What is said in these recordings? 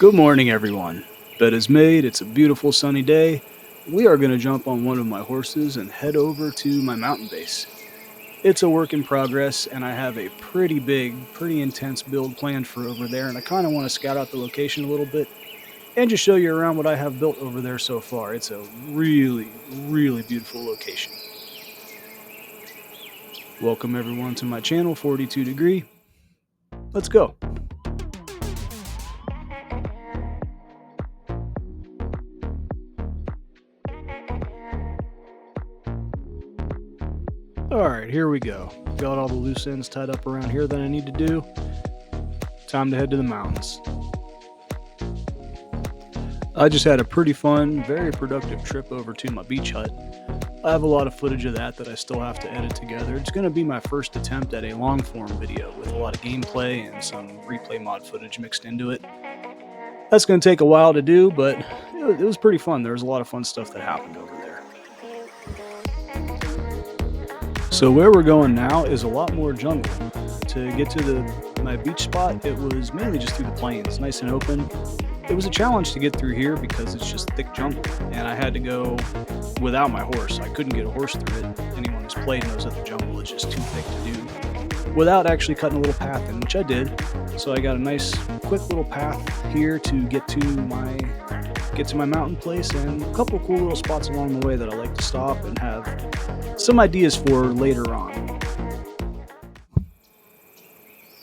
Good morning, everyone. Bed is made, it's a beautiful sunny day. We are going to jump on one of my horses and head over to my mountain base. It's a work in progress, and I have a pretty big, pretty intense build planned for over there, and I kind of want to scout out the location a little bit and just show you around what I have built over there so far. It's a really, really beautiful location. Welcome, everyone, to my channel, 42 Degree. Let's go. Alright, here we go. Got all the loose ends tied up around here that I need to do. Time to head to the mountains. I just had a pretty fun, very productive trip over to my beach hut. I have a lot of footage of that I still have to edit together. It's going to be my first attempt at a long form video with a lot of gameplay and some replay mod footage mixed into it. That's going to take a while to do, but it was pretty fun. There was a lot of fun stuff that happened over there. So where we're going now is a lot more jungle. To get to my beach spot, it was mainly just through the plains, nice and open. It was a challenge to get through here because it's just thick jungle, and I had to go without my horse. I couldn't get a horse through it. Anyone who's played knows that the jungle is just too thick to do without actually cutting a little path in, which I did. So I got a nice, quick little path here to get to my mountain place, and a couple of cool little spots along the way that I like to stop and have some ideas for later on.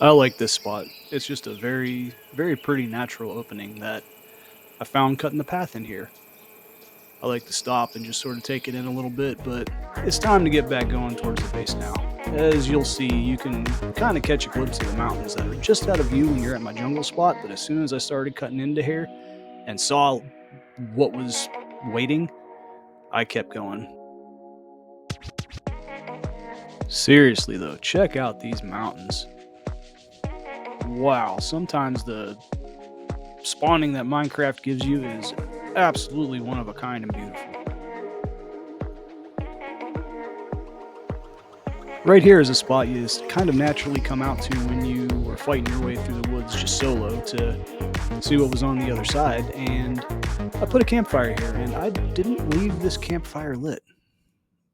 I like this spot. It's just a very, very pretty natural opening that I found cutting the path in here. I like to stop and just sort of take it in a little bit, but it's time to get back going towards the base now. As you'll see, you can kind of catch a glimpse of the mountains that are just out of view when you're at my jungle spot, but as soon as I started cutting into here and saw what was waiting, I kept going. Seriously though, check out these mountains. Wow, sometimes the spawning that Minecraft gives you is absolutely one of a kind and beautiful. Right here is a spot you just kind of naturally come out to when you were fighting your way through the woods just solo to see what was on the other side, and I put a campfire here, and I didn't leave this campfire lit.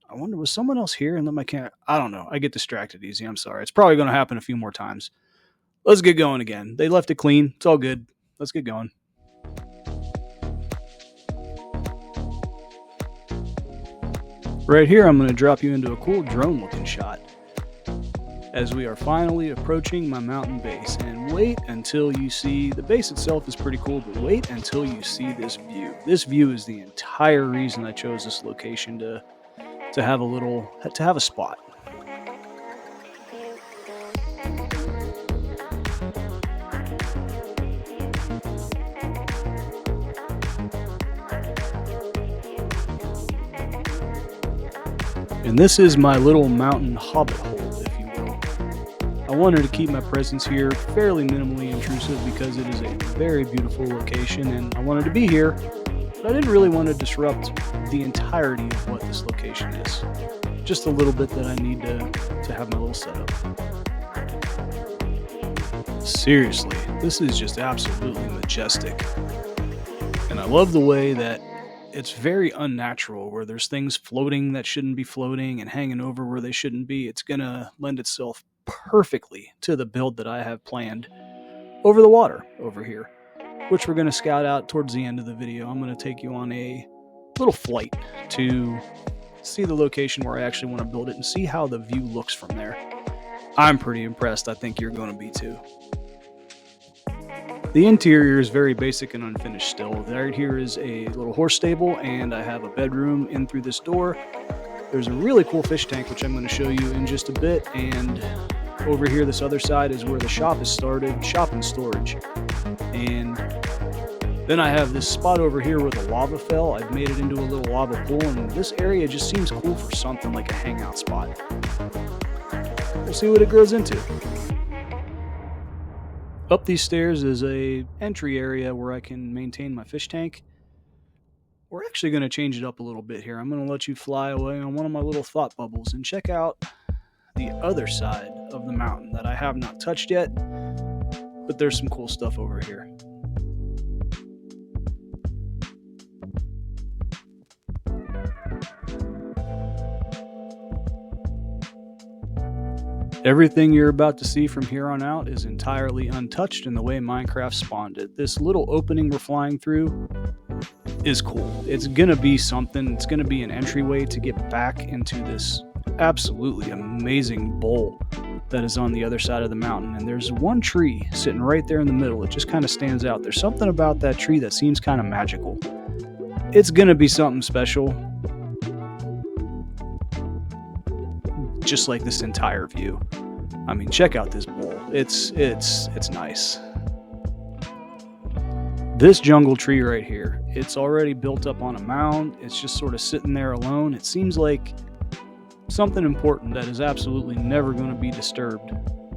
I wonder, was someone else here and lit my camp? I don't know. I get distracted easy. I'm sorry. It's probably going to happen a few more times. Let's get going again. They left it clean. It's all good. Let's get going. Right here, I'm going to drop you into a cool drone looking shot as we are finally approaching my mountain base. And wait until you see, the base itself is pretty cool, but wait until you see this view. This view is the entire reason I chose this location to have a spot. And this is my little mountain hobbit hole, if you will. I wanted to keep my presence here fairly minimally intrusive because it is a very beautiful location and I wanted to be here, but I didn't really want to disrupt the entirety of what this location is. Just a little bit that I need to have my little setup. Seriously, this is just absolutely majestic. And I love the way that it's very unnatural, where there's things floating that shouldn't be floating and hanging over where they shouldn't be. It's going to lend itself perfectly to the build that I have planned over the water over here, which we're going to scout out towards the end of the video. I'm going to take you on a little flight to see the location where I actually want to build it and see how the view looks from there. I'm pretty impressed. I think you're going to be too. The interior is very basic and unfinished still. Right here is a little horse stable, and I have a bedroom in through this door. There's a really cool fish tank, which I'm going to show you in just a bit, and over here, this other side is where the shop is started, shop and storage. And then I have this spot over here where the lava fell. I've made it into a little lava pool, and this area just seems cool for something like a hangout spot. We'll see what it grows into. Up these stairs is a entry area where I can maintain my fish tank. We're actually going to change it up a little bit here. I'm going to let you fly away on one of my little thought bubbles and check out the other side of the mountain that I have not touched yet, but there's some cool stuff over here. Everything you're about to see from here on out is entirely untouched in the way Minecraft spawned it. This little opening we're flying through is cool. It's gonna be something. It's gonna be an entryway to get back into this absolutely amazing bowl that is on the other side of the mountain. And there's one tree sitting right there in the middle. It just kind of stands out. There's something about that tree that seems kind of magical. It's gonna be something special. Just like this entire view. I mean, check out this bowl. It's nice. This jungle tree right here, it's already built up on a mound. It's just sort of sitting there alone. It seems like something important that is absolutely never going to be disturbed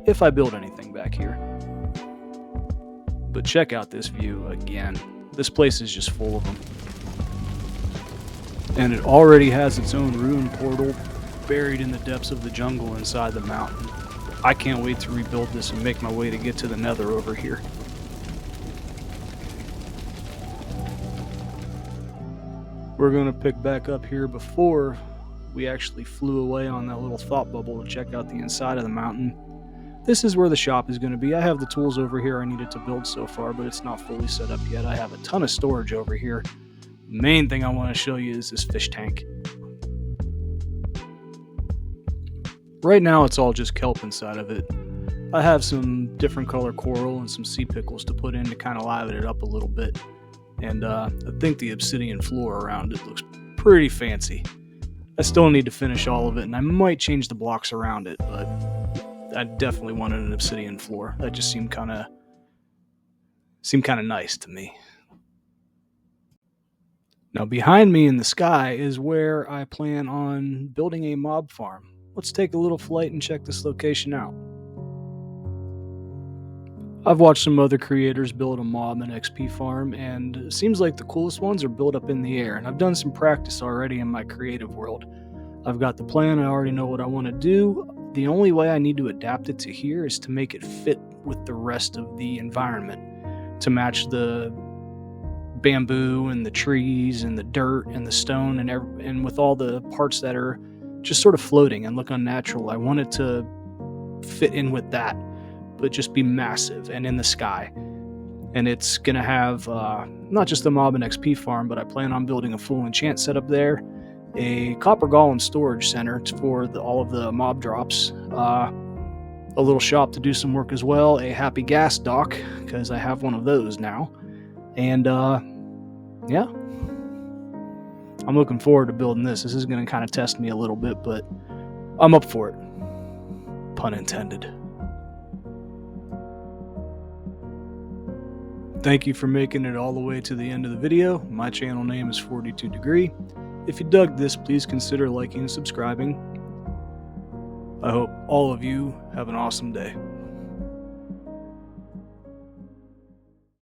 if I build anything back here. But check out this view again. This place is just full of them. And it already has its own ruin portal buried in the depths of the jungle inside the mountain. I can't wait to rebuild this and make my way to get to the nether over here. We're going to pick back up here before we actually flew away on that little thought bubble to check out the inside of the mountain. This is where the shop is going to be. I have the tools over here I needed to build so far, but it's not fully set up yet. I have a ton of storage over here. The main thing I want to show you is this fish tank. Right now it's all just kelp inside of it. I have some different color coral and some sea pickles to put in to kind of liven it up a little bit. And I think the obsidian floor around it looks pretty fancy. I still need to finish all of it, and I might change the blocks around it, but I definitely wanted an obsidian floor. That just seemed kind of nice to me. Now behind me in the sky is where I plan on building a mob farm. Let's take a little flight and check this location out. I've watched some other creators build a mob and XP farm, and it seems like the coolest ones are built up in the air, and I've done some practice already in my creative world. I've got the plan, I already know what I want to do. The only way I need to adapt it to here is to make it fit with the rest of the environment, to match the bamboo and the trees and the dirt and the stone and with all the parts that are just sort of floating and look unnatural. I want it to fit in with that, but just be massive and in the sky. And it's going to have not just the mob and XP farm, but I plan on building a full enchant setup there, a copper golem storage center for all of the mob drops, a little shop to do some work as well, a happy gas dock, because I have one of those now. And yeah, I'm looking forward to building this. This is going to kind of test me a little bit, but I'm up for it. Pun intended. Thank you for making it all the way to the end of the video. My channel name is 42 Degree. If you dug this, please consider liking and subscribing. I hope all of you have an awesome day.